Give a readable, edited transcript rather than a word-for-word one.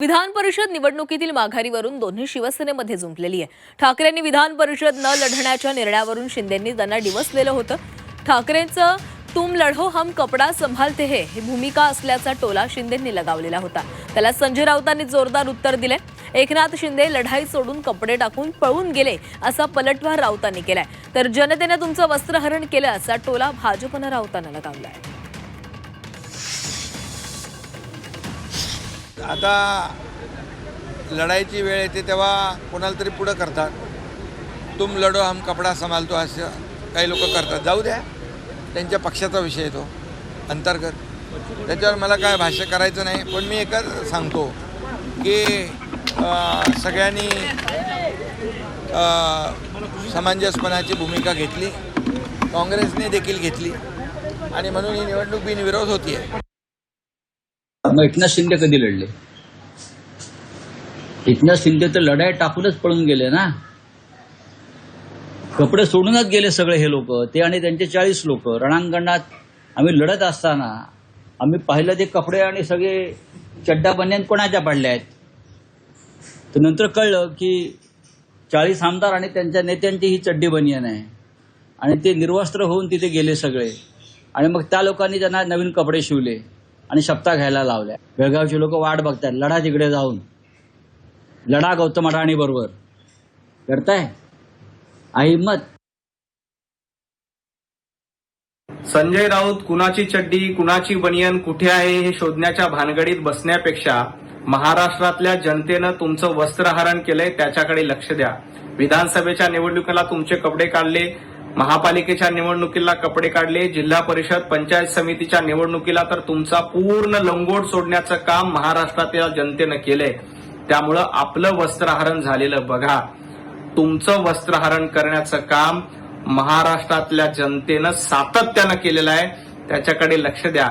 विधान परिषद निवडणुकीतील माघारीवरून दोन्ही शिवसेनेमध्ये जुंपलेली आहे। ठाकरेंनी विधान परिषद न लढण्याच्या निर्णयावरून शिंदेंनी त्यांना डिवचलेलं होतं। ठाकरेंचं तुम लढो हम कपडा संभालते है ही भूमिका असल्याचा टोला शिंदेंनी लगावलेला होता। त्याला संजय राऊतांनी जोरदार उत्तर दिले। एकनाथ शिंदे लढाई सोडून कपडे टाकून पळून गेले असा पलटवार राऊतांनी केलाय, तर जनतेने तुमचं वस्त्रहरण केलं असा टोला भाजपनं राऊतांना लगावलाय। आता लढाईची वेळ येते तेव्हा कोणाला तरी पुढं करतात, तुम लढो हम कपडा संभालतो असं काही लोक करतात। जाऊ द्या, त्यांच्या पक्षाचा विषय आहे तो अंतर्गत, त्याच्यावर मला काय भाष्य करायचं नाही। पण मी एकच सांगतो की सगळ्यांनी समंजसपणाची भूमिका घेतली, काँग्रेसने देखील घेतली आणि म्हणून ही निवडणूक बिनविरोध होती आहे। मग एकनाथ शिंदे कधी लढले? एकनाथ शिंदे तर लढाई टाकूनच पळून गेले ना, कपडे सोडूनच गेले सगळे हे लोक, ते आणि त्यांचे 40 लोक। रणांगणात आम्ही लढत असताना आम्ही पाहिलं ते कपडे आणि सगळे चड्डा बन्यान कोणाच्या पडल्या आहेत। तर नंतर कळलं की 40 आमदार आणि त्यांच्या नेत्यांची ही चड्डी बनियान आहे आणि ते निर्वस्त्र होऊन तिथे गेले सगळे। आणि मग त्या लोकांनी त्यांना नवीन कपडे शिवले आणि शपथा घ्यायला लावल्या। बेळगावचे लोक वाट बघतात, लढा तिकडे जाऊन, लढा गौतम अडाणी बरोबर, करताय हिम्मत। संजय राऊत कुणाची चड्डी कुणाची बनियन कुठे आहे हे शोधण्याच्या भानगडीत बसण्यापेक्षा महाराष्ट्रातल्या जनतेनं तुमचं वस्त्रहरण केलंय त्याच्याकडे लक्ष द्या। विधानसभेच्या निवडणुकीला तुमचे कपडे काढले, महापालिकेच्या निवडणुकीला कपडे काढले, जिल्हा परिषद पंचायत समितीच्या निवडणुकीला तर तुमचा पूर्ण लंगोट सोडण्याचं काम महाराष्ट्रातल्या जनतेनं केलंय। त्यामुळं आपलं वस्त्रहरण झालेलं बघा, तुमचं वस्त्रहरण करण्याचं काम महाराष्ट्रातल्या जनतेनं सातत्यानं केलेलं आहे, त्याच्याकडे लक्ष द्या।